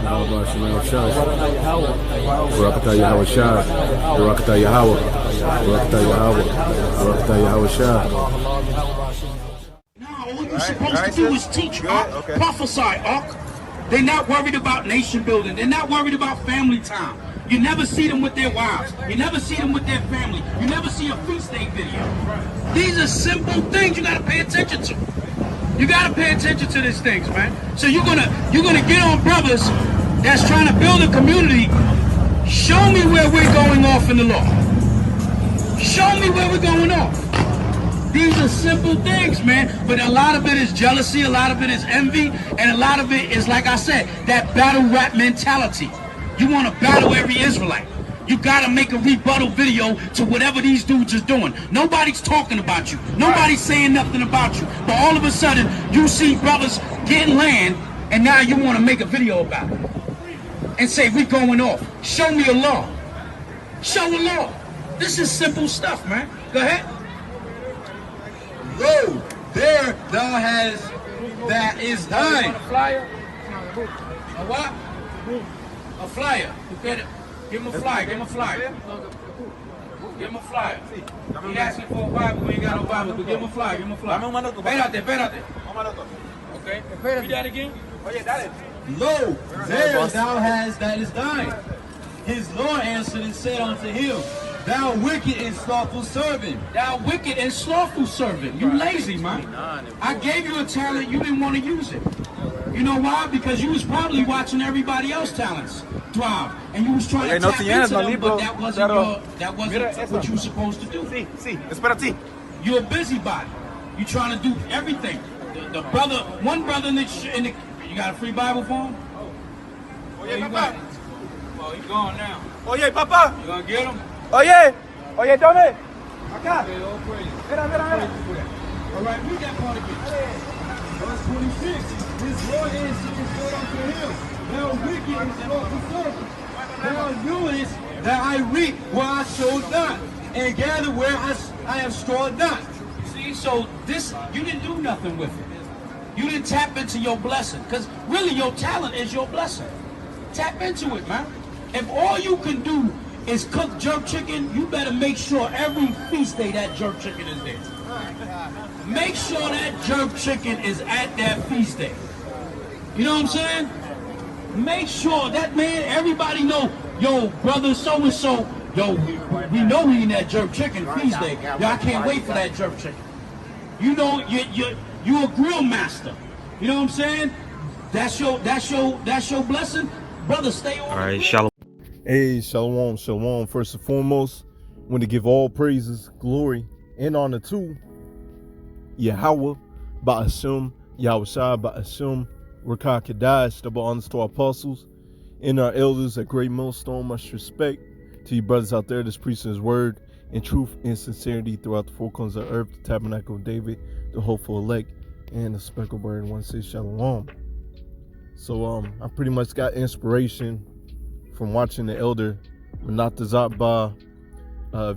Yahweh Shemel Shah. Barakatah Yahweh Shah. Barakatah Yahweh. Barakatah Yahweh. Barakatah Yahweh Shah. Now, all you're supposed to do is teach, prophesy, They're not worried about nation building. They're not worried about family time. You never see them with their wives. You never see them with their family. You never see a feast day video. These are simple things you gotta pay attention to. You gotta pay attention to these things, man. So you're gonna get on brothers that's trying to build a community. Show me where we're going off in the law. Show me where we're going off. These are simple things, man. But a lot of it is jealousy, a lot of it is envy, and a lot of it is, like I said, that battle rap mentality. You want to battle every Israelite. You got to make a rebuttal video to whatever these dudes are doing. Nobody's talking about you. Nobody's saying nothing about you. But all of a sudden, you see brothers getting land, and now you want to make a video about it. And say, we going off. Show me a law. Show a law. This is simple stuff, man. Go ahead. Lo, there thou hast that is thine. A flyer? A what? A flyer. Get it. Give him a flyer. Give him a flyer. Give him a flyer. He asking for a Bible. We ain't got no Bible. But give him a flyer. Give him a flyer. Espérate. Okay. Read that again. Lo, there thou hast that is thine. His Lord answered and said unto him, Thou wicked and slothful servant. Thou wicked and slothful servant. You lazy, man. I gave you a talent, you didn't want to use it. You know why? Because you was probably watching everybody else's talents thrive. And you was trying to tap into them, but that wasn't what you were supposed to do. You're a busybody. You're trying to do everything. The brother, one brother in the you got a free Bible for him? Oye, papá. Oh, he's gone now. Oye, papá. You gonna get him? Oye, tome. Acá. Okay, all praise. Mira. All right, read that part again. Verse 26. His Lord answered and said unto him, Thou wicked and slothful servant. Thou knewest that I reap where I sowed not, and gather where I have strawed not. See, so this, you didn't do nothing with it. You didn't tap into your blessing. Because really, your talent is your blessing. Tap into it, man. If all you can do is cook jerk chicken, you better make sure every feast day that jerk chicken is there. Make sure that jerk chicken is at that feast day. You know what I'm saying? Make sure that, man, everybody know, yo, brother so-and-so, yo, we know we in that jerk chicken feast day. Yo, I can't wait for that jerk chicken. You know, you a grill master. You know what I'm saying? That's your blessing. Brother, stay on. All right, shalom. Hey, shalom. First and foremost, I want to give all praises, glory, and honor to Yahweh, Ba'ashem, Yahweh Shai, Ba'ashem, Rakah Kadash, double honors to our apostles and our elders at Great Millstone. Much respect to you brothers out there that's preaching his word in truth and sincerity throughout the four corners of earth, the tabernacle of David, the hopeful elect, and the speckled bird. One says shalom. So I pretty much got inspiration from watching the elder Menatazatba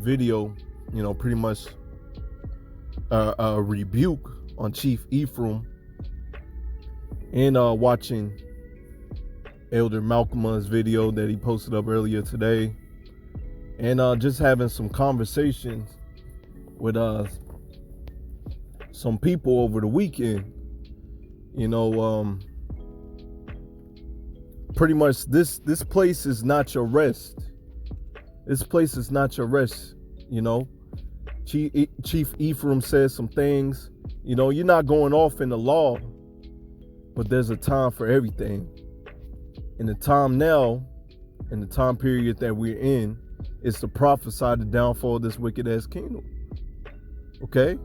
video, you know, pretty much a rebuke on Chief Ephraim, and watching Elder Malcolm's video that he posted up earlier today, and just having some conversations with some people over the weekend. You know, pretty much this place is not your rest. This place is not your rest. You know, Chief Ephraim says some things. You know, you're not going off in the law, but there's a time for everything. And the time now, in the time period that we're in, is to prophesy the downfall of this wicked ass kingdom. Okay?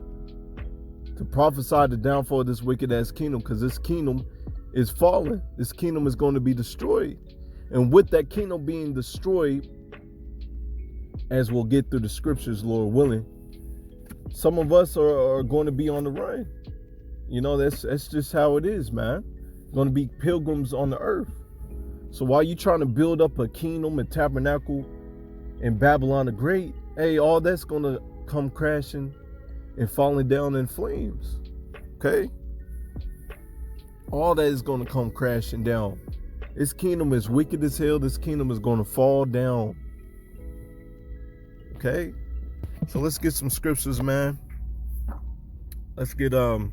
To prophesy the downfall of this wicked ass kingdom, because this kingdom is fallen. This kingdom is going to be destroyed. And with that kingdom being destroyed, as we'll get through the scriptures, Lord willing, some of us are going to be on the run. You know, that's just how it is, man. Going to be pilgrims on the earth. So while you're trying to build up a kingdom and tabernacle in Babylon the Great, hey, all that's going to come crashing and falling down in flames. Okay? All that is going to come crashing down. This kingdom is wicked as hell. This kingdom is going to fall down. Okay? So let's get some scriptures, man. Let's get 1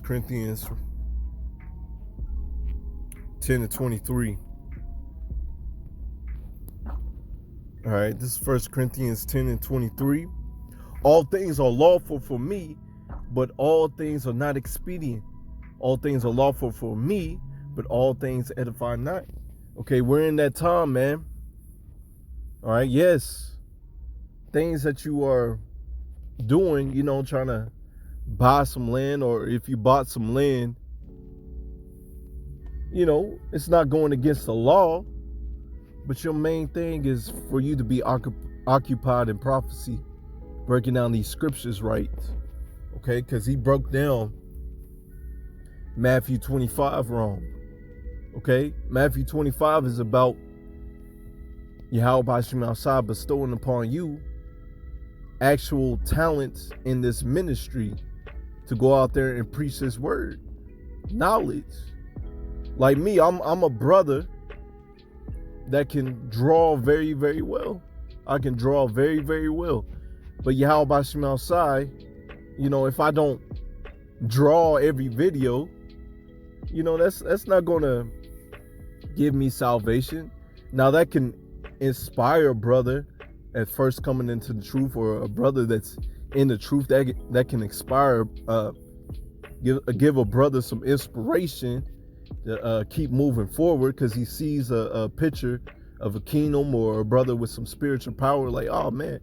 Corinthians 10-23. All right, this is 1 Corinthians 10-23. All things are lawful for me, but all things are not expedient. All things are lawful for me, but all things edify not. Okay, we're in that time, man. All right, yes. Things that you are doing, you know, trying to buy some land, or if you bought some land, you know, it's not going against the law, but your main thing is for you to be occupied in prophecy, breaking down these scriptures right. Okay, because he broke down Matthew 25 wrong. Okay, Matthew 25 is about Yahweh Hashem outside bestowing upon you actual talents in this ministry to go out there and preach this word, knowledge. Like me, I'm a brother that can draw very, very well. I can draw very, very well. But Yahweh Hashem outside, you know, if I don't draw every video, you know, that's not gonna give me salvation. Now that can inspire a brother at first coming into the truth, or a brother that's in the truth that can inspire, give a brother some inspiration to keep moving forward, because he sees a picture of a kingdom or a brother with some spiritual power, like, oh man,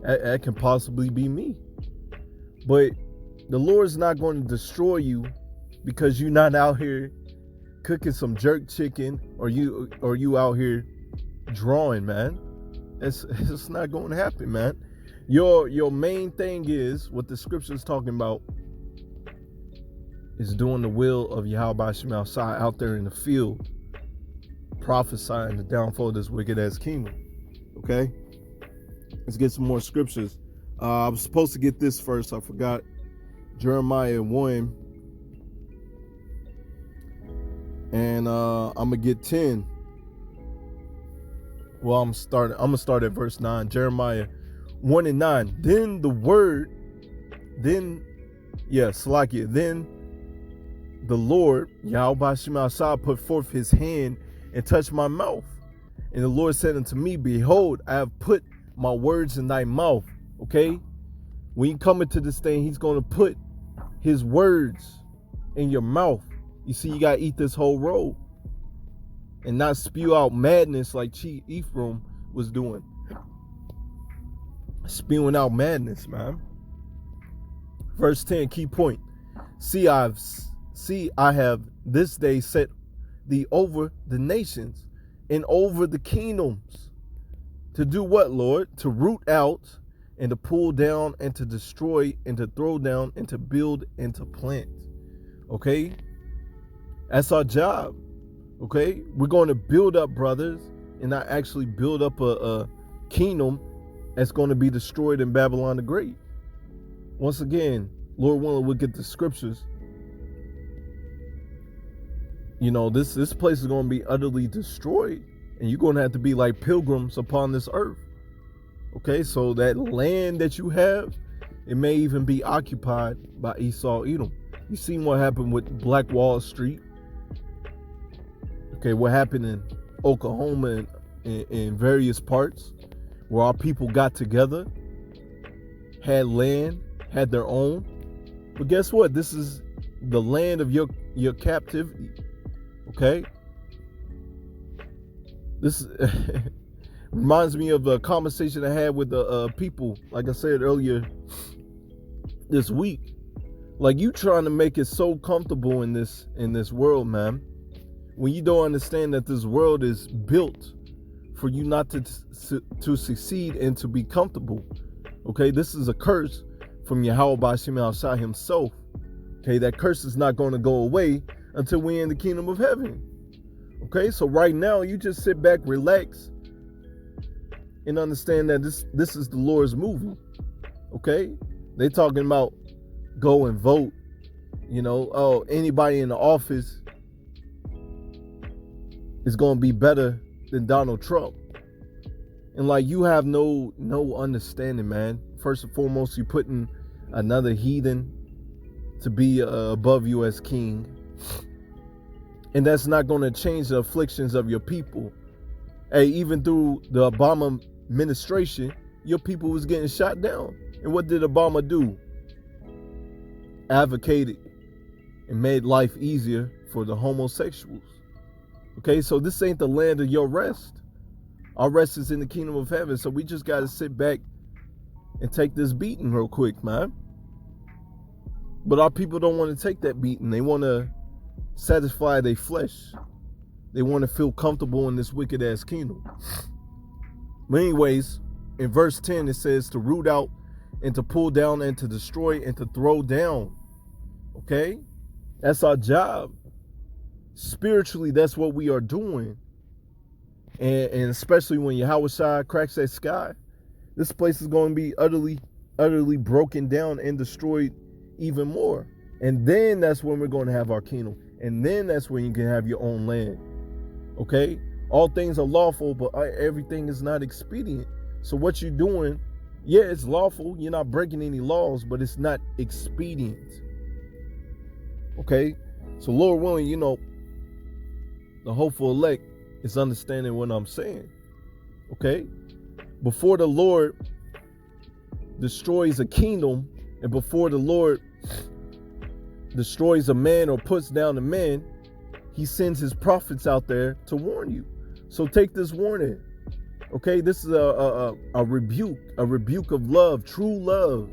that can possibly be me. But the Lord's not going to destroy you because you're not out here cooking some jerk chicken, or you out here drawing, man. It's not going to happen, man. Your main thing is, what the scripture is talking about, is doing the will of Yahweh Hashem outside, out there in the field, prophesying the downfall of this wicked ass kingdom. Okay, let's get some more scriptures. I was supposed to get this first, I forgot. Jeremiah 1, and I'm gonna get 10. Well, I'm gonna start at verse 9. Jeremiah 1:9. Then the Lord, Yahweh Hashem outside, put forth his hand and touched my mouth. And the Lord said unto me, behold, I have put my words in thy mouth. Okay? When you come into this thing, he's going to put his words in your mouth. You see, you got to eat this whole roll and not spew out madness like Chief Ephraim was doing. Spewing out madness, man. Verse 10, key point. See, I have this day set thee over the nations and over the kingdoms. To do what, Lord? To root out and to pull down and to destroy and to throw down and to build and to plant. Okay? That's our job. Okay? We're going to build up, brothers, and not actually build up a kingdom that's going to be destroyed in Babylon the Great. Once again, Lord willing, we'll get the scriptures. You know, this place is going to be utterly destroyed, and you're going to have to be like pilgrims upon this earth. Okay, so that land that you have, it may even be occupied by Esau, Edom. You seen what happened with Black Wall Street. Okay, what happened in Oklahoma and in various parts where our people got together, had land, had their own. But guess what? This is the land of your captivity. Okay? This reminds me of a conversation I had with the people, like I said earlier this week. Like, you trying to make it so comfortable in this world, man, when you don't understand that this world is built for you not to succeed and to be comfortable. Okay, this is a curse from Yahweh Hashem outside himself. Okay, that curse is not going to go away until we're in the kingdom of heaven. Okay, so right now you just sit back, relax, and understand that this is the Lord's movie. Okay, they talking about go and vote. Anybody in the office is going to be better than Donald Trump. And like, you have no understanding, man. First and foremost, you're putting another heathen to be above you as king. And that's not going to change the afflictions of your people. Hey, even through the Obama administration, your people was getting shot down. And what did Obama do? Advocated and made life easier for the homosexuals. Okay, so this ain't the land of your rest. Our rest is in the kingdom of heaven. So we just got to sit back and take this beating real quick, man. But our people don't want to take that beating. They want to satisfy their flesh. They want to feel comfortable in this wicked ass kingdom. But anyways, in verse 10, it says to root out and to pull down and to destroy and to throw down. Okay? That's our job. Spiritually, that's what we are doing. And especially when Yahushua cracks that sky, this place is going to be utterly broken down and destroyed even more. And then that's when we're going to have our kingdom. And then that's when you can have your own land. Okay? All things are lawful, but everything is not expedient. So what you're doing, yeah, it's lawful. You're not breaking any laws, but it's not expedient. Okay? So Lord willing, the hopeful elect is understanding what I'm saying. Okay? Before the Lord destroys a kingdom, and before the Lord destroys a man or puts down a man, he sends his prophets out there to warn you. So take this warning. Okay? This is a rebuke of love, true love.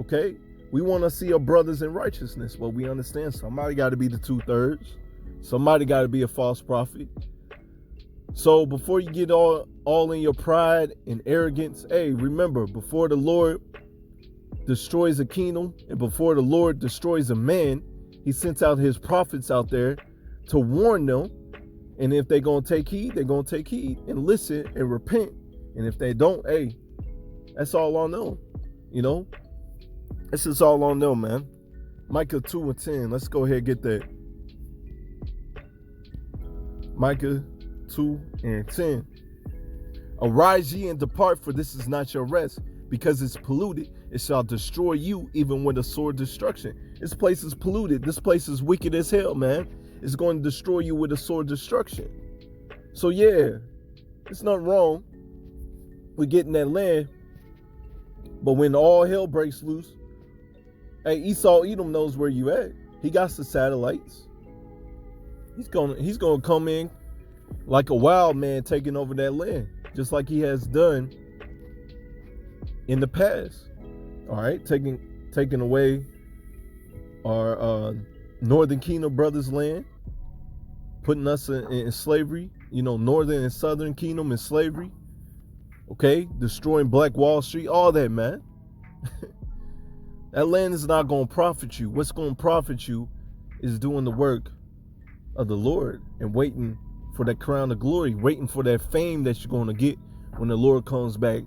Okay? We want to see our brothers in righteousness, but we understand somebody got to be the 2/3. Somebody got to be a false prophet. So before you get all in your pride and arrogance, hey, remember, before the Lord destroys a kingdom and before the Lord destroys a man, he sends out his prophets out there to warn them. And if they're going to take heed, they're going to take heed and listen and repent. And if they don't, hey, that's all on them. This is all on them, man. Micah 2:10. Let's go ahead and get that. Micah 2:10. Arise ye and depart, for this is not your rest, because it's polluted. It shall destroy you, even with a sword destruction. This place is polluted. This place is wicked as hell, man. It's going to destroy you with a sword destruction. So yeah, it's not wrong with getting that land. But when all hell breaks loose, hey, Esau Edom knows where you at. He got the satellites. He's gonna come in like a wild man taking over that land, just like he has done in the past. All right, taking away our Northern Kingdom brothers' land, putting us in slavery. Northern and Southern Kingdom in slavery. Okay, destroying Black Wall Street, all that, man. That land is not going to profit you. What's going to profit you is doing the work of the Lord and waiting for that crown of glory, waiting for that fame that you're going to get when the Lord comes back.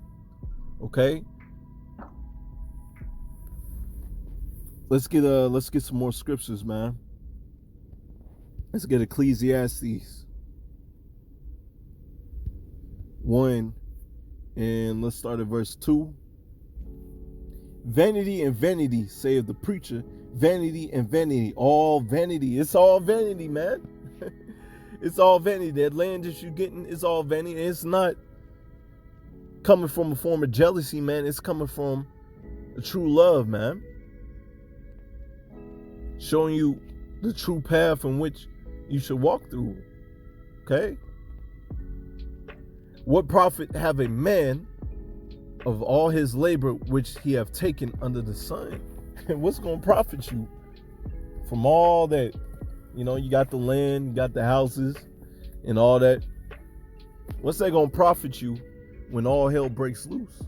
Okay? Let's get some more scriptures, man. Let's get Ecclesiastes 1, and let's start at verse 2. Vanity and vanity, saith the preacher. Vanity and vanity, all vanity. It's all vanity, man. It's all vanity. That land that you're getting is all vanity. It's not coming from a form of jealousy, man. It's coming from a true love, man. Showing you the true path in which you should walk through. Okay? What profit have a man of all his labor which he have taken under the sun? And what's going to profit you from all that? You got the land, you got the houses and all that. What's that going to profit you when all hell breaks loose?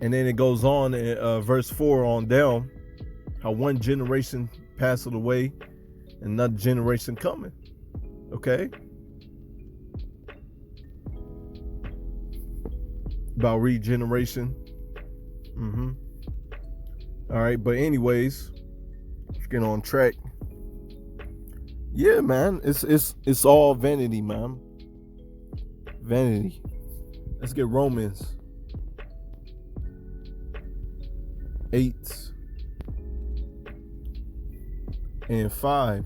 And then it goes on in verse 4 on down, how one generation passed away and another generation coming. Okay? About regeneration. All right, but anyways, let's get on track. Yeah, man, it's all vanity, man. Vanity. Let's get Romans 8:5.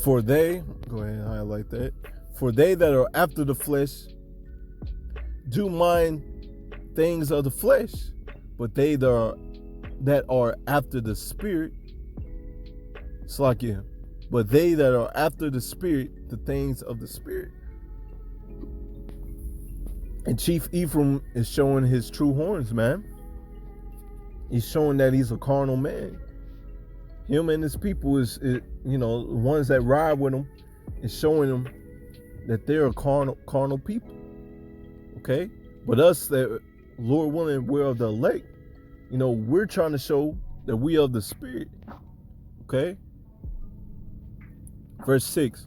For they, go ahead and highlight that. For they that are after the flesh do mind things of the flesh, but they that are after the spirit, it's like, yeah, but they that are after the spirit, the things of the spirit. And Chief Ephraim is showing his true horns, man. He's showing that he's a carnal man. Him and his people is the ones that ride with him, is showing them that they're carnal people. Okay? But us that, Lord willing, we're of the elect, we're trying to show that we are of the spirit. Okay? Verse 6.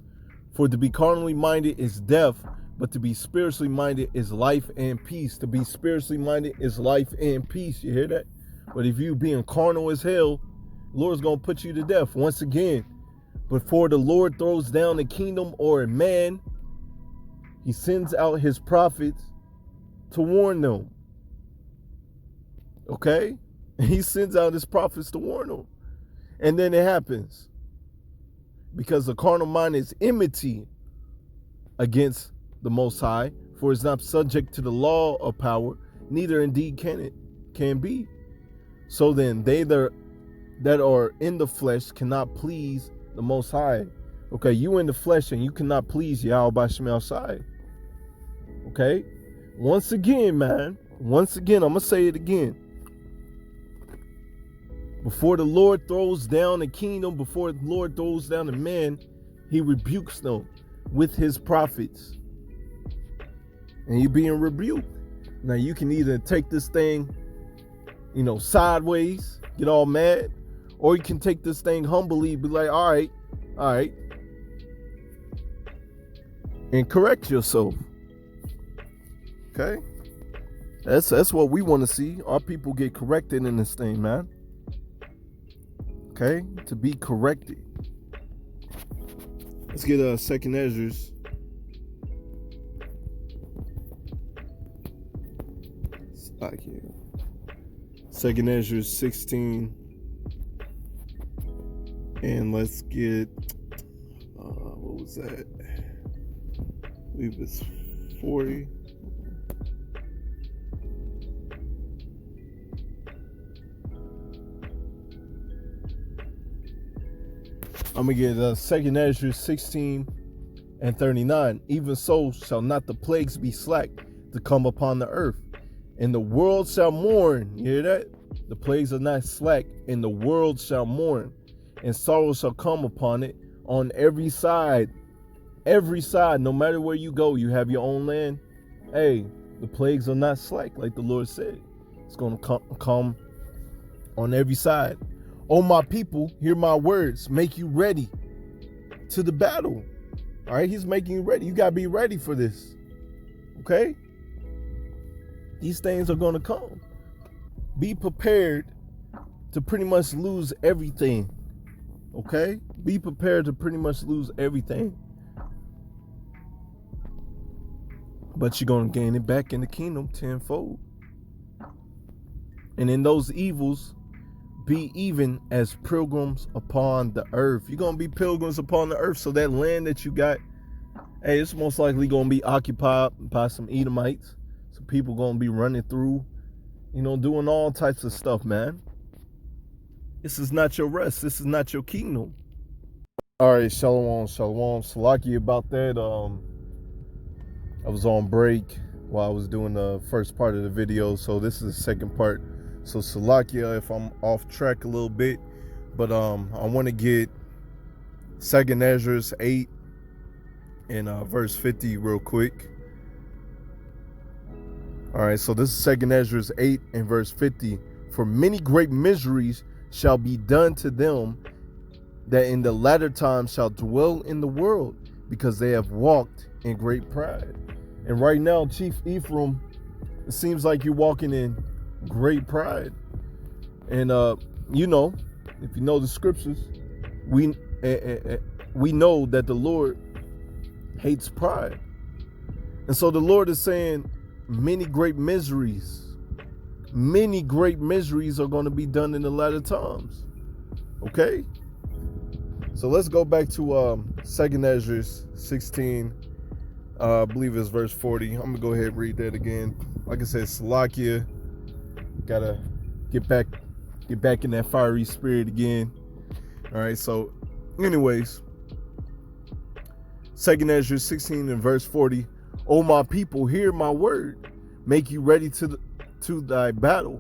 For to be carnally minded is death, but to be spiritually minded is life and peace. To be spiritually minded is life and peace. You hear that? But if you being carnal as hell, the Lord's going to put you to death. Once again, before the Lord throws down a kingdom or a man, he sends out his prophets to warn them. Okay? He sends out his prophets to warn them. And then it happens. Because the carnal mind is enmity against the Most High, for it's not subject to the law of power, neither indeed can be. So then they that are in the flesh cannot please the Most High. Okay, you in the flesh and you cannot please Yahweh Bashim outside. Okay? Once again, man. Once again, I'm going to say it again. Before the Lord throws down a kingdom, before the Lord throws down a man, he rebukes them with his prophets. And you're being rebuked. Now you can either take this thing, sideways, get all mad, or you can take this thing humbly, be like, all right, and correct yourself. Okay? That's what we want to see. Our people get corrected in this thing, man. Okay? To be corrected. Let's get 2nd Ezra's. Back here. 2nd Ezra 16. And let's get what was that? I believe it's 40. I'm gonna get 2nd Ezra 16:39. Even so shall not the plagues be slack to come upon the earth, and the world shall mourn. You hear that? The plagues are not slack, and the world shall mourn, and sorrow shall come upon it on every side. Every side, no matter where you go, you have your own land. Hey, the plagues are not slack, like the Lord said. It's gonna come on every side. Oh, my people, hear my words. Make you ready to the battle. All right, he's making you ready. You got to be ready for this. Okay? These things are going to come. Be prepared to pretty much lose everything. Okay? Be prepared to pretty much lose everything. But you're going to gain it back in the kingdom tenfold. And in those evils, be even as pilgrims upon the earth. You're going to be pilgrims upon the earth. So that land that you got, hey, it's most likely going to be occupied by some Edomites. Some people going to be running through, doing all types of stuff, man. This is not your rest. This is not your kingdom. All right, shalom. Salaki about that. I was on break while I was doing the first part of the video. So this is the second part. So Salakia if I'm off track a little bit, but I want to get 2nd Ezra 8 and verse 50 real quick. All right, so this is 2nd Ezra 8 and verse 50. For many great miseries shall be done to them that in the latter time shall dwell in the world, because they have walked in great pride. And right now, Chief Ephraim, it seems like you're walking in great pride. And you know, if you know the scriptures, we know that the Lord hates pride. And so the Lord is saying many great miseries are going to be done in the latter times. Okay? So let's go back to 2nd Ezra 16. I believe it's verse 40. I'm going to go ahead and read that again. Like I said, Salakia. Gotta get back in that fiery spirit again. All right, so anyways, 2nd Ezra 16 and verse 40. O my people, hear my word. Make you ready to thy battle.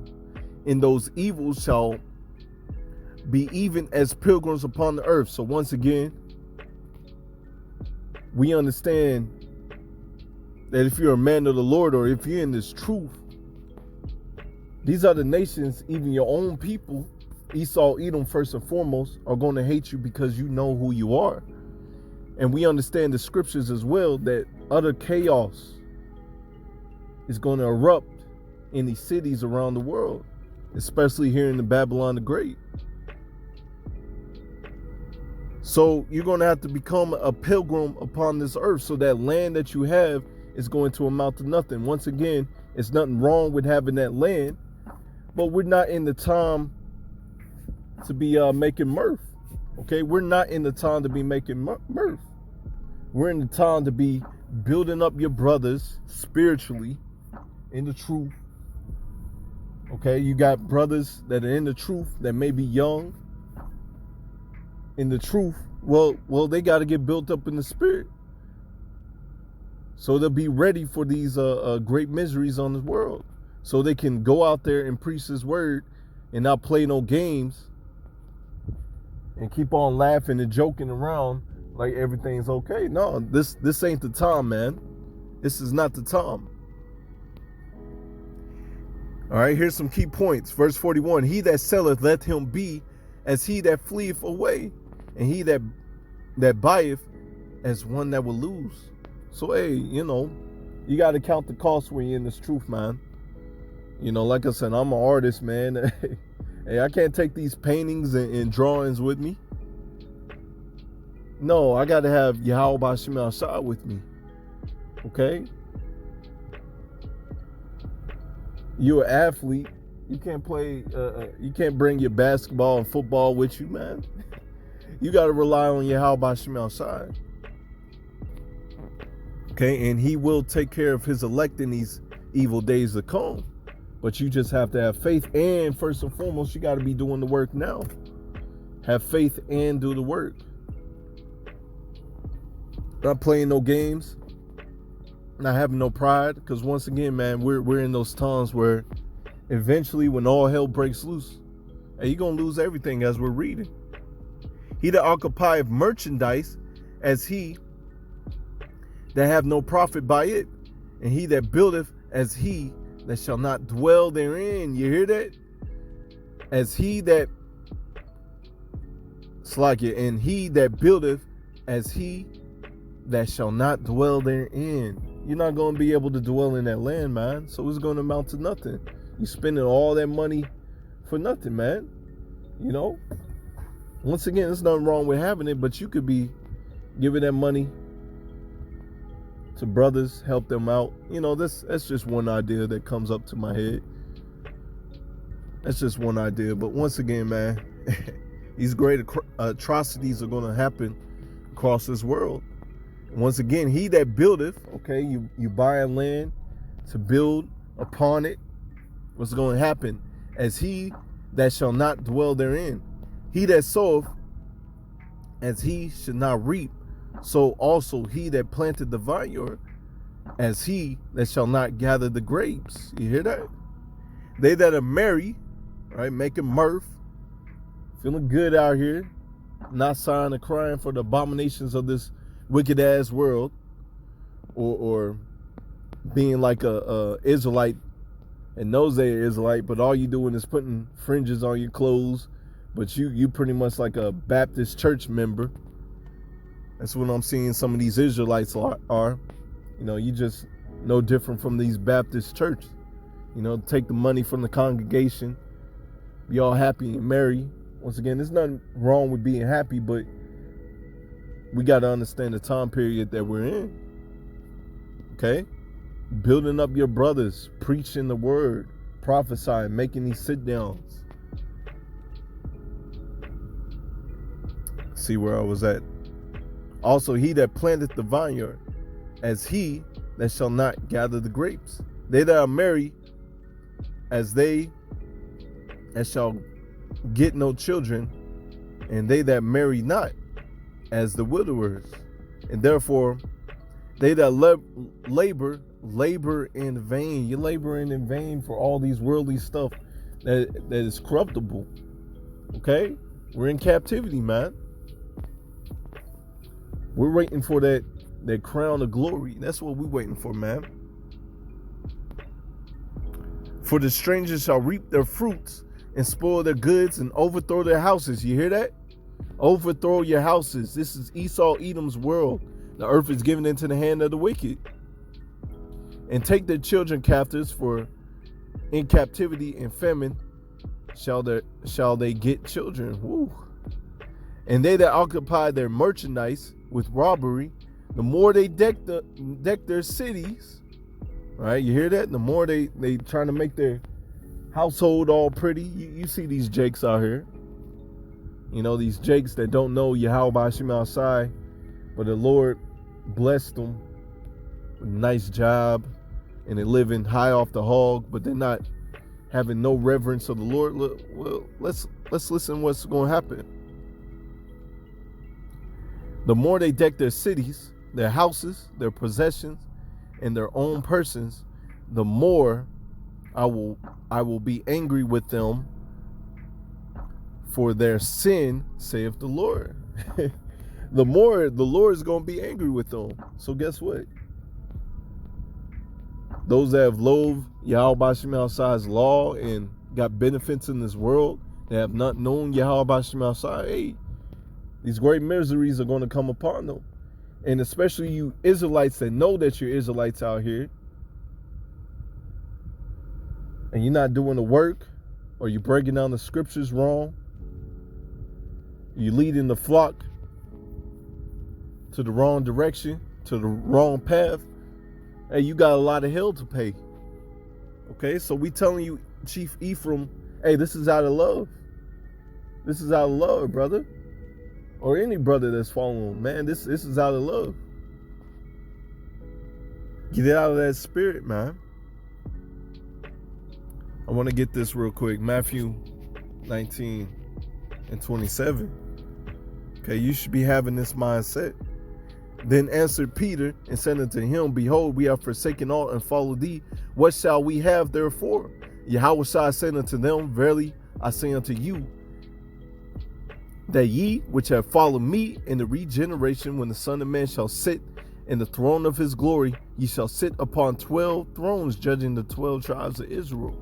And those evils shall be even as pilgrims upon the earth. So once again, we understand that if you're a man of the Lord, or if you're in this truth, these other nations, even your own people, Esau, Edom first and foremost, are going to hate you because you know who you are. And we understand the scriptures as well that utter chaos is going to erupt in these cities around the world, especially here in the Babylon the Great. So you're going to have to become a pilgrim upon this earth. So that land that you have is going to amount to nothing. Once again, it's nothing wrong with having that land, but we're not in the time to be making mirth. Okay, we're not in the time to be making mirth. We're in the time to be building up your brothers spiritually in the truth. Okay, you got brothers that are in the truth that may be young in the truth. Well, they got to get built up in the spirit, so they'll be ready for these great miseries on the world, so they can go out there and preach His word and not play no games and keep on laughing and joking around like everything's okay. No, this ain't the time, man. This is not the time. All right, here's some key points. Verse 41, he that selleth, let him be as he that fleeth away, and he that buyeth as one that will lose. So, hey, you know, you got to count the cost when you're in this truth, man. You know, like I said, I'm an artist, man. Hey, I can't take these paintings and drawings with me. No, I got to have Yahweh Bashim Al-Shah with me. Okay? You're an athlete. You can't play, you can't bring your basketball and football with you, man. You got to rely on Yahweh Bashim Al-Shah. Okay? And He will take care of His elect in these evil days to come. But you just have to have faith, and first and foremost, you got to be doing the work now. Have faith and do the work. Not playing no games, not having no pride, because once again, man, we're in those times where eventually, when all hell breaks loose, hey, you're gonna lose everything, as we're reading. He that occupieth merchandise, as he that have no profit by it, and he that buildeth, as he that shall not dwell therein. You hear that? As he that and he that buildeth, as he that shall not dwell therein. You're not going to be able to dwell in that land, man. So it's going to amount to nothing. You're spending all that money for nothing, man. You know? Once again, there's nothing wrong with having it, but you could be giving that money to brothers, help them out. You know, that's just one idea that comes up to my head. That's just one idea. But once again, man, these great atrocities are going to happen across this world. Once again, he that buildeth, okay, you buy land to build upon it. What's going to happen? As he that shall not dwell therein. He that soweth, as he should not reap. So also he that planted the vineyard, as he that shall not gather the grapes. You hear that? They that are merry, right, making mirth, feeling good out here, not sighing or crying for the abominations of this wicked ass world, or being like a Israelite and knows they're Israelite, but all you doing is putting fringes on your clothes, but you pretty much like a Baptist church member. That's what I'm seeing some of these Israelites are. You know, you just no different from these Baptist churches. You know, take the money from the congregation, be all happy and merry. Once again, there's nothing wrong with being happy, but we got to understand the time period that we're in. Okay? Building up your brothers, preaching the word, prophesying, making these sit downs. See where I was at. Also, he that planteth the vineyard, as he that shall not gather the grapes. They that are married, as they that shall get no children, and they that marry not, as the widowers. And therefore, they that labor in vain. You're laboring in vain for all these worldly stuff that is corruptible. Okay? We're in captivity, man. We're waiting for that crown of glory. That's what we're waiting for, man. For the strangers shall reap their fruits and spoil their goods and overthrow their houses. You hear that? Overthrow your houses. This is Esau, Edom's world. The earth is given into the hand of the wicked. And take their children captives, for in captivity and famine shall they get children. Woo. And they that occupy their merchandise with robbery, the more they deck their cities, right? You hear that? The more they trying to make their household all pretty. You see these jakes out here. You know, these jakes that don't know Yahweh Hashem outside, but the Lord blessed them with a nice job, and they're living high off the hog, but they're not having no reverence of the Lord. Well, let's listen what's going to happen. The more they deck their cities, their houses, their possessions, and their own persons, the more I will be angry with them for their sin, saith the Lord. The more the Lord is going to be angry with them. So guess what? Those that have loathed Yahweh Shem outside's law and got benefits in this world, that have not known Yahweh Shem outside, hey, these great miseries are going to come upon them. And especially you Israelites that know that you're Israelites out here, and you're not doing the work, or you're breaking down the scriptures wrong, you're leading the flock to the wrong direction, to the wrong path, hey, you got a lot of hell to pay. Okay, so we telling you, Chief Ephraim, hey, this is out of love. This is out of love, brother. Or any brother that's following, man, this is out of love. Get it out of that spirit, man. I want to get this real quick. Matthew 19:27. Okay, you should be having this mindset. Then answered Peter and said unto him, Behold, we have forsaken all and followed thee. What shall we have therefore? Yahweh said unto them, Verily I say unto you, that ye which have followed me in the regeneration, when the Son of Man shall sit in the throne of his glory, ye shall sit upon 12 thrones, judging the 12 tribes of Israel.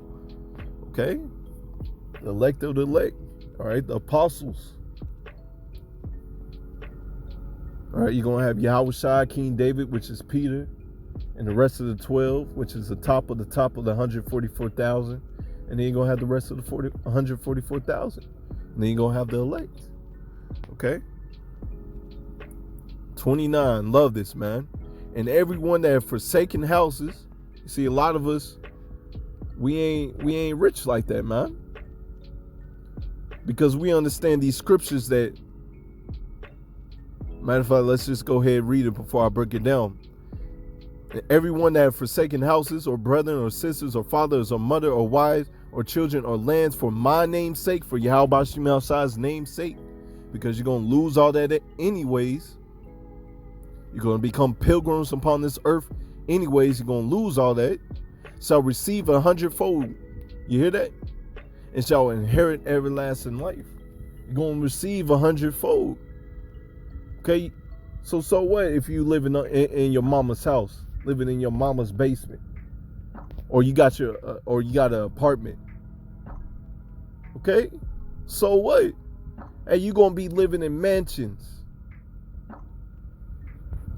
Okay? The elect of the elect. All right? The apostles. All right? You're going to have Yahweh, King David, which is Peter, and the rest of the 12, which is the top of the 144,000. And then you're going to have the rest of the 144,000. And then you're going to have the elect. Okay? 29. Love this, man. And everyone that have forsaken houses. You see, a lot of us, we ain't rich like that, man. Because we understand these scriptures that, matter of fact, let's just go ahead and read it before I break it down. And everyone that have forsaken houses, or brethren, or sisters, or fathers, or mother, or wives, or children, or lands, for my name's sake, for Yahweh Shem outside's name's sake, because you're going to lose all that anyways. You're going to become pilgrims upon this earth anyways. You're going to lose all that. Shall receive 100-fold. You hear that? And shall inherit everlasting life. You're going to receive 100-fold. Okay? So what if you live in your mama's house, living in your mama's basement, or you got an apartment? Okay? So what? Hey, you're going to be living in mansions.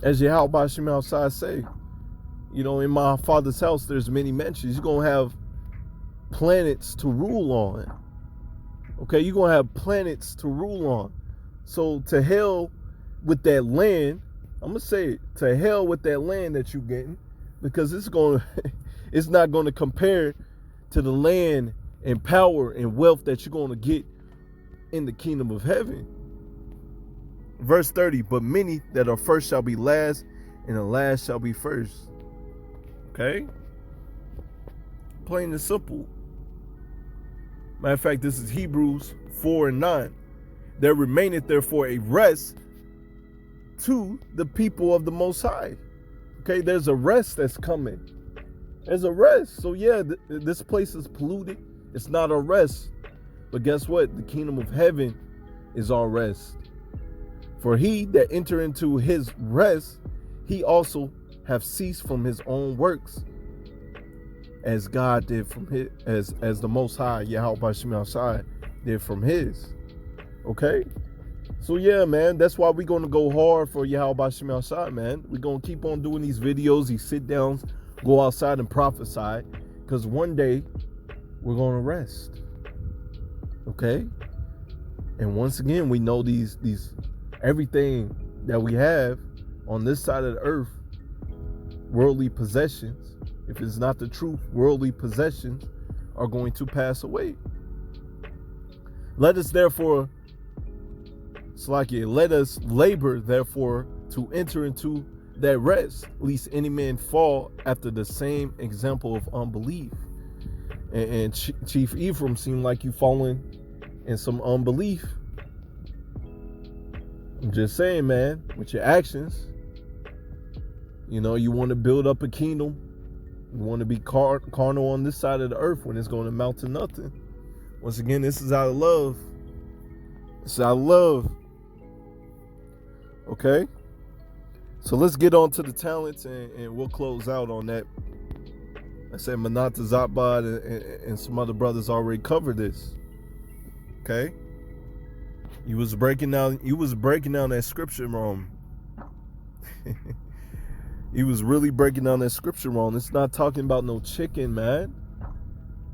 As Yahweh Shem outside say, you know, in my Father's house, there's many mansions. You're going to have planets to rule on. Okay, you're going to have planets to rule on. So to hell with that land, I'm going to say it, to hell with that land that you're getting, because it's not going to compare to the land and power and wealth that you're going to get in the kingdom of heaven. Verse 30, but many that are first shall be last, and the last shall be first. Okay? Plain and simple. Matter of fact, this is Hebrews 4:9. There remaineth therefore a rest to the people of the Most High. Okay, there's a rest that's coming. There's a rest. So yeah, this place is polluted. It's not our rest. But guess what? The kingdom of heaven is our rest. For he that enter into his rest, he also have ceased from his own works, as God did from his, as the Most High, Yahweh Bashim Shai, did from his. Okay? So yeah, man, that's why we're going to go hard for Yahweh Bashim Shai, man. We're going to keep on doing these videos, these sit-downs, go outside and prophesy, because one day we're going to rest. Okay? And once again, we know these everything that we have on this side of the earth, worldly possessions, if it's not the truth, worldly possessions are going to pass away. Let us therefore, let us labor therefore to enter into that rest, lest any man fall after the same example of unbelief. And Chief Ephraim seemed like you falling in some unbelief. I'm just saying, man, with your actions, you want to build up a kingdom. You want to be carnal on this side of the earth when it's going to amount to nothing. Once again, this is out of love. It's out of love. Okay? So let's get on to the talents and we'll close out on that. I said Manata Zatbad and some other brothers already covered this. Okay? You was breaking down that scripture wrong. He was really breaking down that scripture wrong. It's not talking about no chicken, man.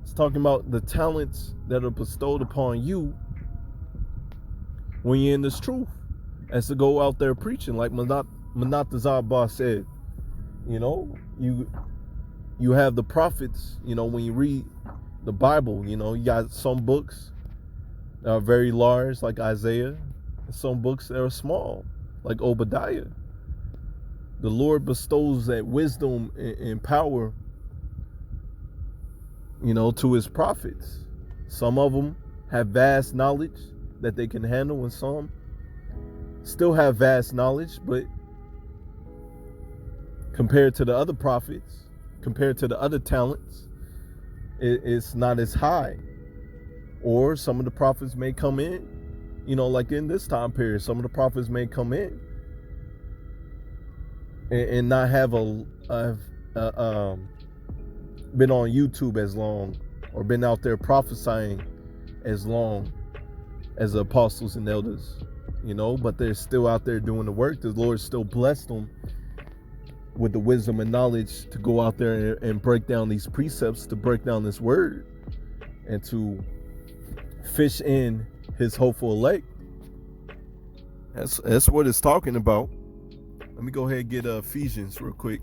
It's talking about the talents that are bestowed upon you when you're in this truth, as to go out there preaching, like Manat Zabah said. You have the prophets. When you read the Bible, you got some books that are very large, like Isaiah, and some books that are small, like Obadiah. The Lord bestows that wisdom and power, to his prophets. Some of them have vast knowledge that they can handle, and some still have vast knowledge, but compared to the other prophets, compared to the other talents, it's not as high. Or some of the prophets may come in, like in this time period, some of the prophets may come in and not have been on YouTube as long, or been out there prophesying as long as the apostles and elders, but they're still out there doing the work. The Lord still blessed them with the wisdom and knowledge to go out there and break down these precepts, to break down this word, and to fish in his hopeful elect. That's what it's talking about. Let me go ahead and get Ephesians real quick.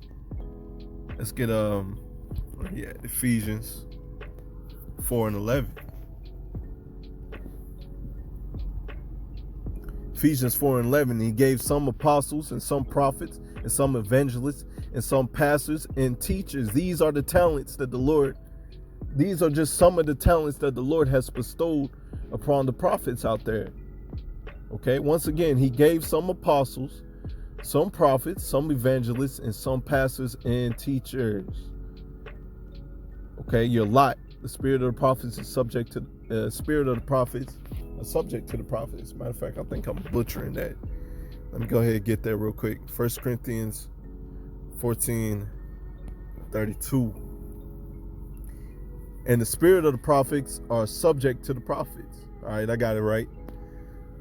Let's get Ephesians 4:11. Ephesians 4:11. He gave some apostles and some prophets and some evangelists and some pastors and teachers. These are the talents that the Lord. These are just some of the talents that the Lord has bestowed upon the prophets out there. Okay, once again, he gave some apostles, some prophets, some evangelists, and some pastors and teachers. Okay, your lot. The spirit of the prophets is subject to spirit of the prophets are subject to the prophets. Matter of fact, I think I'm butchering that. Let me go ahead and get there real quick. 1 Corinthians 14:32. And the spirit of the prophets are subject to the prophets. All right, I got it right.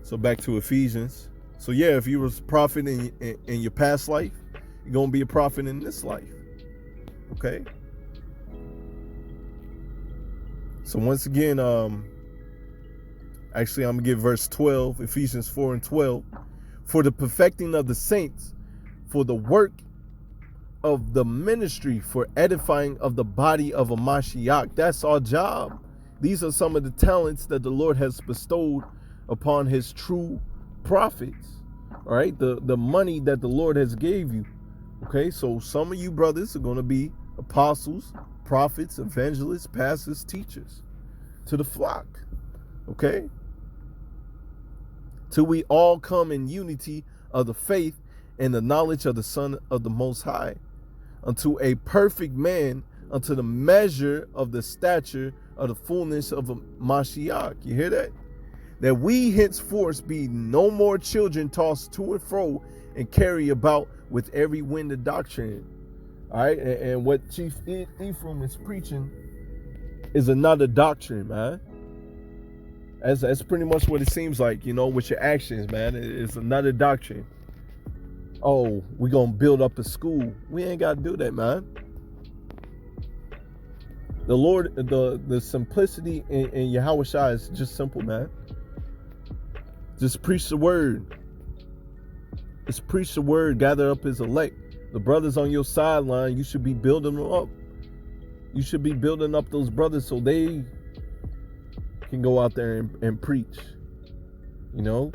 So back to Ephesians. So yeah, if you was a prophet in your past life, you're going to be a prophet in this life. Okay? So once again, actually I'm gonna give verse 12, Ephesians 4 and 12. For the perfecting of the saints, for the work of the ministry, for edifying of the body of a Mashiach. That's our job. These are some of the talents that the Lord has bestowed upon his true prophets. All right, the money that the Lord has gave you. Okay, so some of you brothers are going to be apostles, prophets, evangelists, pastors, teachers to the flock. Okay, till we all come in unity of the faith and the knowledge of the Son of the Most High, unto a perfect man, unto the measure of the stature of the fullness of a Mashiach. You hear that? That we henceforth be no more children tossed to and fro and carry about with every wind of doctrine. All right, and what Chief Ephraim is preaching is another doctrine, man. That's pretty much what it seems like, you know, with your actions, man. It's another doctrine. Oh, we're going to build up a school. We ain't got to do that, man. The Lord, the simplicity in Yahushua is just simple, man. Just preach the word. Just preach the word. Gather up his elect. The brothers on your sideline, you should be building them up. You should be building up those brothers so they can go out there and preach. You know,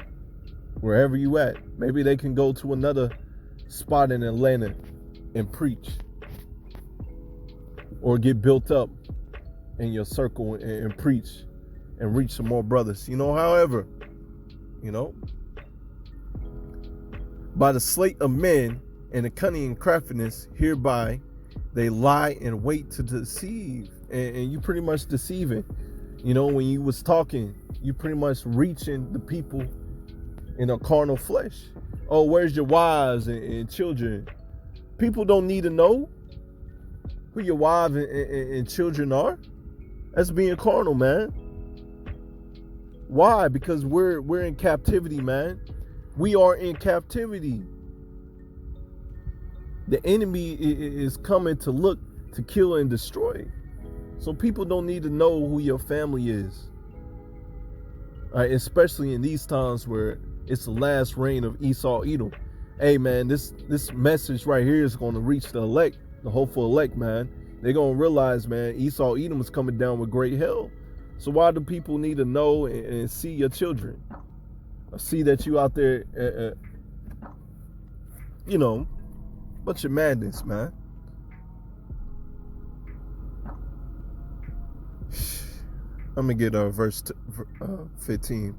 wherever you at. Maybe they can go to another spot in Atlanta and preach. Or get built up in your circle and preach and reach some more brothers. You know, however, you know, by the sleight of men and the cunning and craftiness hereby they lie in wait to deceive. And you pretty much deceiving. You know, when you was talking, you pretty much reaching the people in a carnal flesh. Oh, where's your wives and children? People don't need to know who your wives and children are. That's being carnal, man. Why? Because we're in captivity, man. We are in captivity. The enemy is coming to look, to kill and destroy. So people don't need to know who your family is. Especially in these times where it's the last reign of Esau Edom. Hey, man, this message right here is going to reach the elect, the hopeful elect, man. They're going to realize, man, Esau Edom is coming down with great hell. So why do people need to know and see your children? Or see that you out there, you know, bunch of madness, man. I'm going to get verse 15.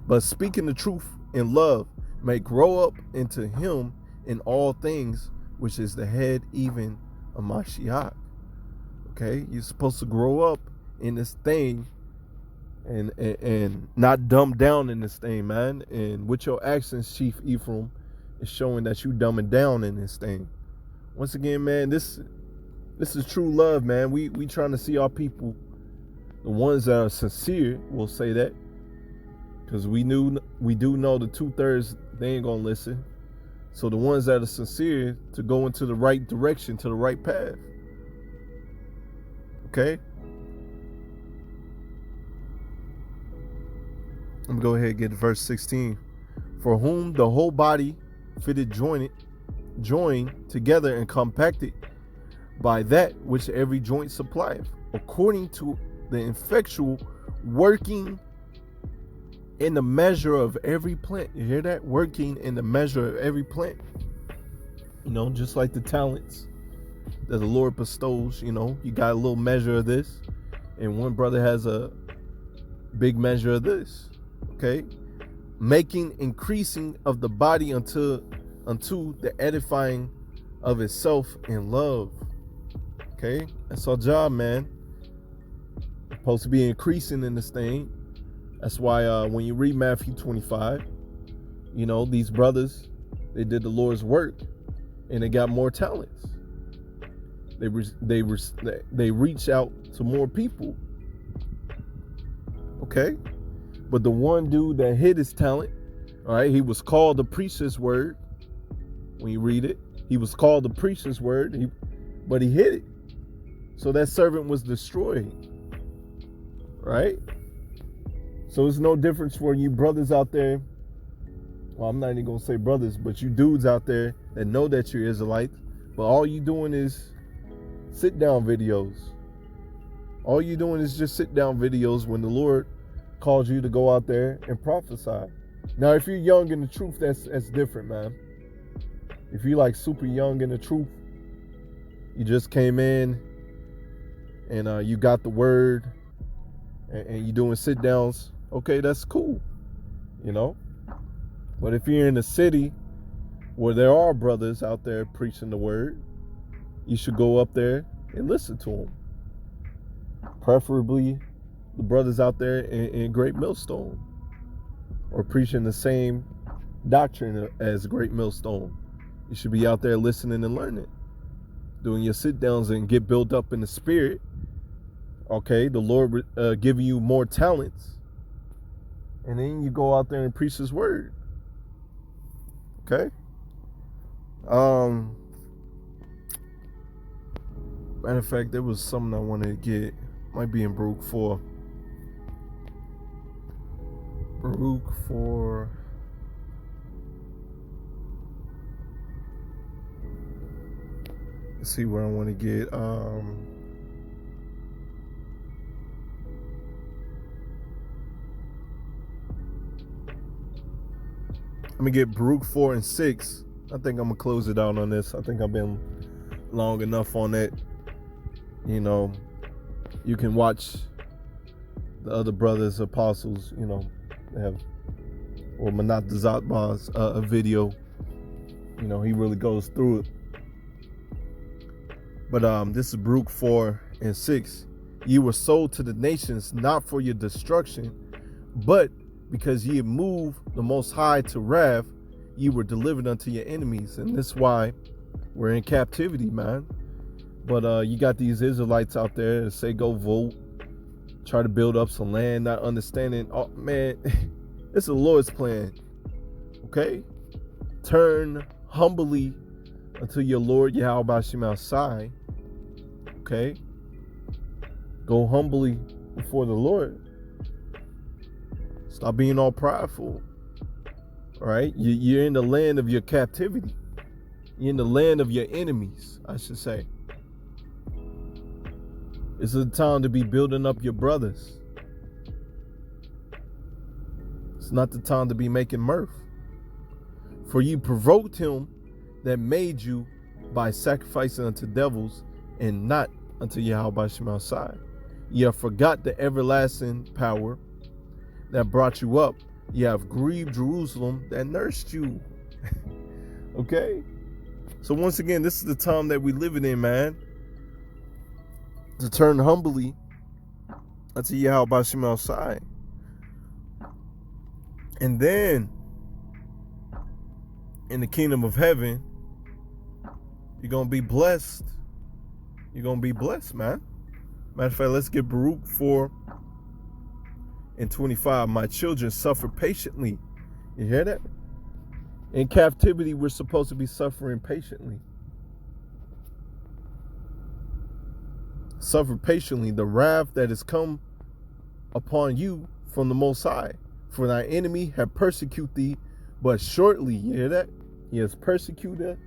But speaking the truth in love may grow up into him in all things, which is the head even of Mashiach. Okay, you're supposed to grow up in this thing and not dumb down in this thing, man. And with your actions, Chief Ephraim, is showing that you dumbing down in this thing. Once again, man, this is true love, man. We trying to see our people, the ones that are sincere, will say that, because we do know the 2/3 they ain't gonna listen. So the ones that are sincere to go into the right direction, to the right path. Okay? I'm gonna go ahead and get to verse 16. For whom the whole body fitted joined together and compacted by that which every joint supplieth, according to the effectual working in the measure of every plant. You hear that? Working in the measure of every plant. You know, just like the talents that the Lord bestows. You know, you got a little measure of this, and one brother has a big measure of this. Okay, making increasing of the body unto the edifying of itself in love. Okay, that's our job, man. Supposed to be increasing in this thing. That's why when you read Matthew 25, you know, these brothers, they did the Lord's work and they got more talents. They reach out to more people. Okay? But the one dude that hid his talent, all right, he was called to preach his word. When you read it, he was called to preach his word, but he hid it. So that servant was destroyed. right? So it's no difference for you brothers out there. Well, I'm not even gonna say brothers, but you dudes out there that know that you're Israelites, but all you doing is sit down videos. All you doing is just sit down videos when the Lord calls you to go out there and prophesy. Now, if you're young in the truth, that's different, man. If you're like super young in the truth, you just came in and you got the word and you're doing sit downs, okay, that's cool, you know. But if you're in a city where there are brothers out there preaching the word, you should go up there and listen to them. Preferably the brothers out there in Great Millstone, or preaching the same doctrine as Great Millstone. You should be out there listening and learning, doing your sit downs and get built up in the spirit. Okay, the Lord giving you more talents, and then you go out there and preach His word. Okay. Matter of fact, there was something I wanted to get. Might be in Baruch 4. Baruch 4. Let's see where I want to get. Let me get Baruch 4 and 6. I think I'm gonna close it out on this. I think I've been long enough on it. You know, you can watch the other brothers, apostles, you know, they have, or Manat Zatbah's a video. You know, he really goes through it. But this is Baruch 4 and 6. You were sold to the nations, not for your destruction, but because ye moved the Most High to wrath, you were delivered unto your enemies. And this is why we're in captivity, man. But you got these Israelites out there that say go vote, try to build up some land, not understanding. Oh man, it's the Lord's plan. Okay, turn humbly unto your Lord Yahweh Shem Shai. Okay, go humbly before the Lord. Stop being all prideful. All right, you're in the land of your captivity. You're in the land of your enemies, I should say. It's the time to be building up your brothers. It's not the time to be making mirth. For you provoked him that made you by sacrificing unto devils and not unto Yahweh Shem Shai. You have forgot the everlasting power that brought you up. You have grieved Jerusalem that nursed you. Okay? So once again, this is the time that we living in, man. To turn humbly unto Yahweh Shem Shai. And then in the kingdom of heaven, you're going to be blessed. You're going to be blessed, man. Matter of fact, let's get Baruch 4 and 25. My children suffer patiently. You hear that? In captivity, we're supposed to be suffering patiently. Suffer patiently the wrath that has come upon you from the Most High. For thy enemy have persecuted thee, but shortly. You hear that? He has persecuted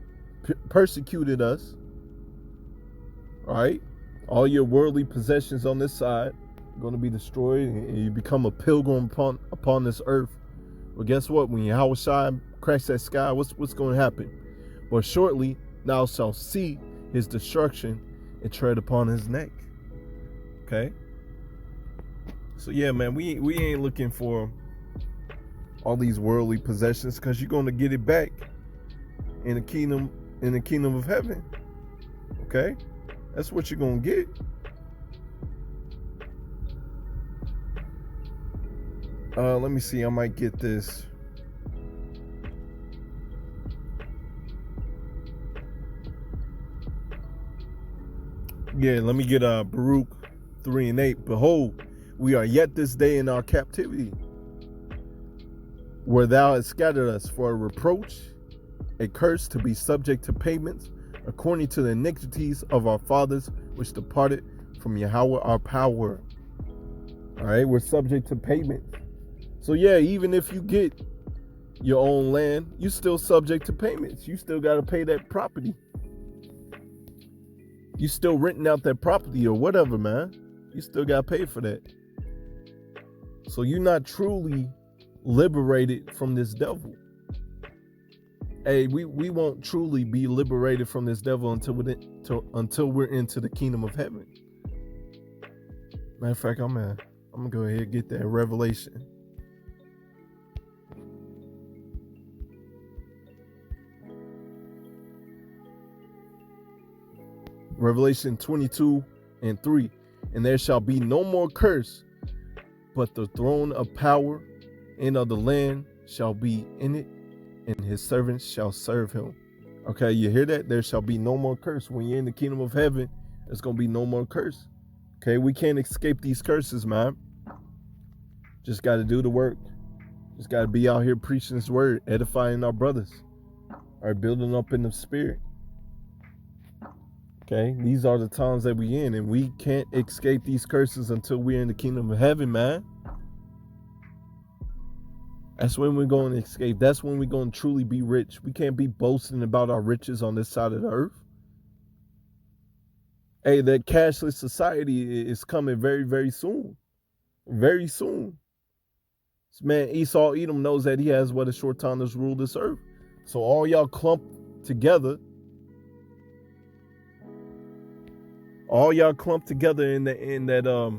us. All right? All your worldly possessions on this side are going to be destroyed, and you become a pilgrim upon this earth. But guess what? When Yahweh Shai cracks that sky, what's going to happen? But shortly thou shalt see his destruction and tread upon his neck. Okay? So yeah, man, we ain't looking for all these worldly possessions, because you're going to get it back in the kingdom of heaven. Okay? That's what you're going to get. Let me see. I might get this. Yeah, let me get Baruch 3 and 8. Behold, we are yet this day in our captivity, where thou hast scattered us for a reproach, a curse, to be subject to payments, according to the iniquities of our fathers, which departed from Yahweh our power. All right, we're subject to payments. So yeah, even if you get your own land, you still subject to payments. You still got to pay that property. You still renting out that property or whatever, man. You still got to pay for that. So you're not truly liberated from this devil. Hey, we won't truly be liberated from this devil until we're into the kingdom of heaven. Matter of fact, I'm gonna go ahead and get that Revelation. Revelation 22:3. And there shall be no more curse, but the throne of power and of the Lamb shall be in it, and his servants shall serve him. Okay, you hear that? There shall be no more curse. When you're in the kingdom of heaven, there's going to be no more curse. Okay, we can't escape these curses, man. Just got to do the work. Just got to be out here preaching his word, edifying our brothers. All right, building up in the spirit. Okay, these are the times that we in, and we can't escape these curses until we're in the kingdom of heaven, man. That's when we're going to escape. That's when we're going to truly be rich. We can't be boasting about our riches on this side of the earth. Hey, that cashless society is coming very, very soon. Very soon. This man Esau Edom knows that he has but a short time to rule this earth. So all y'all clump together. All y'all clump together in that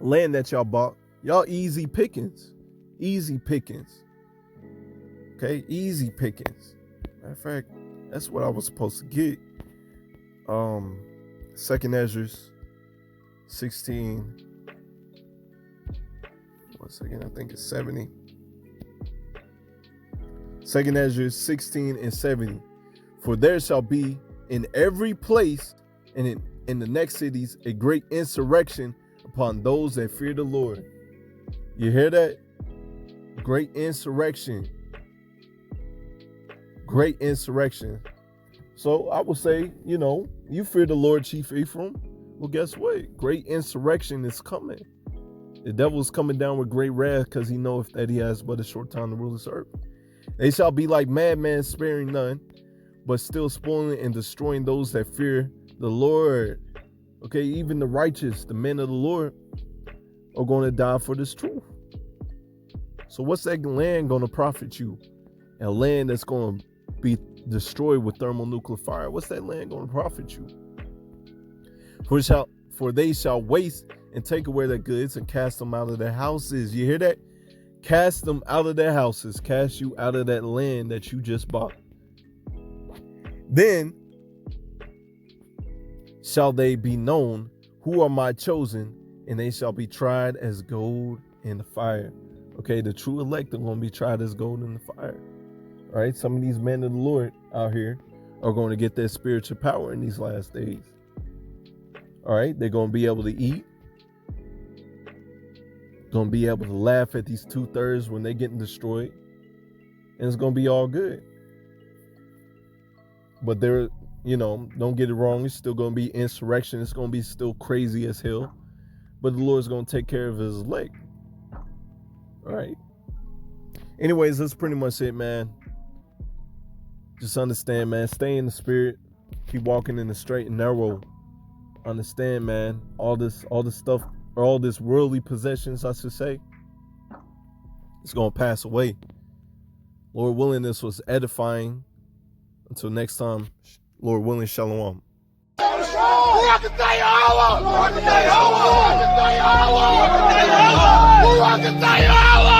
land that y'all bought. Y'all easy pickings. Easy pickings. Okay, easy pickings. Matter of fact, that's what I was supposed to get. 2nd Ezra 16. 1 second, I think it's 70. 2nd Ezra 16:70. For there shall be in every place and in the next cities a great insurrection upon those that fear the Lord. You hear that? Great insurrection. Great insurrection. So I will say, you fear the Lord, Chief Ephraim. Well, guess what? Great insurrection is coming. The devil is coming down with great wrath because he knoweth that he has but a short time to rule this earth. They shall be like madmen, sparing none, but still spoiling and destroying those that fear the Lord. Okay, even the righteous, the men of the Lord, are going to die for this truth. So what's that land going to profit you? A land that's going to be destroyed with thermonuclear fire. What's that land going to profit you? For they shall waste and take away their goods and cast them out of their houses. You hear that? Cast them out of their houses. Cast you out of that land that you just bought. Then shall they be known who are my chosen, and they shall be tried as gold in the fire. Okay, the true elect are going to be tried as gold in the fire. All right, some of these men of the Lord out here are going to get their spiritual power in these last days. All right, they're going to be able to eat. Going to be able to laugh at these 2/3 when they're getting destroyed. And it's going to be all good. But they're, don't get it wrong. It's still going to be insurrection. It's going to be still crazy as hell. But the Lord's going to take care of his elect. All right. Anyways, that's pretty much it, man. Just understand, man. Stay in the spirit. Keep walking in the straight and narrow. Understand, man. All this stuff, or all this worldly possessions, I should say, it's going to pass away. Lord willing, this was edifying. Until next time, Lord willing, shalom. Allah!